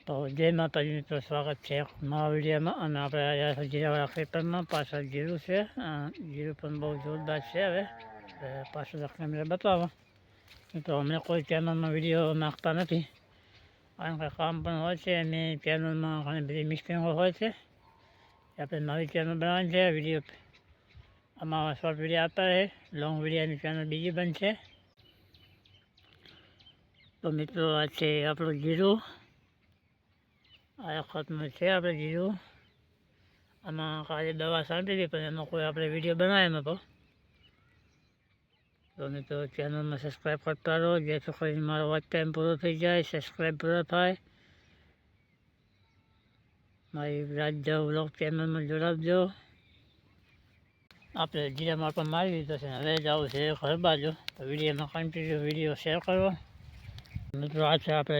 તો જય માતાજી મિત્રો, સ્વાગત છે એક નવા વિડીયોમાં. અને આપણે આવ્યા છે જીરાવાળા ખેતરમાં. પાછળ જીરું છે, જીરું પણ બહુ જોરદાર છે. હવે પાછળ કેમેરા બતાવો તો અમને કોઈ ચેનલમાં વિડીયો નાખતા નથી, કારણ કે કામ પણ હોય છે અને ચેનલમાં ઘણી બધી મિસ્ટેકો હોય છે. આપણે નવી ચેનલ બનાવવાની છે. વિડીયો આમાં શોર્ટ વિડીયો આવતા રહે, લોંગ વિડીયોની ચેનલ બીજી બનશે. તો મિત્રો આ છે આપણું જીરું. આ વખતનું છે આપણે જીરું. આમાં ખાલી દવા છાંટી હતી, પણ એનો કોઈ આપણે વિડીયો બનાવ્યો નહોતો. તો મિત્રો ચેનલમાં સબસ્ક્રાઈબ કરતા રહો, જેથી કરીને મારો વોચ ટાઈમ પૂરો થઈ જાય, સબસ્ક્રાઈબ પૂરો થાય. મારી રાજ્ય વ્લોગ ચેનલમાં જોડાવજો. આપણે જીરામાં પણ મારી દીધો છે, હવે જવું છે ઘર બાજુ. તો વિડીયોમાં કન્ટિન્યુ વિડીયો શેર કરો. મિત્રો આ છે આપણે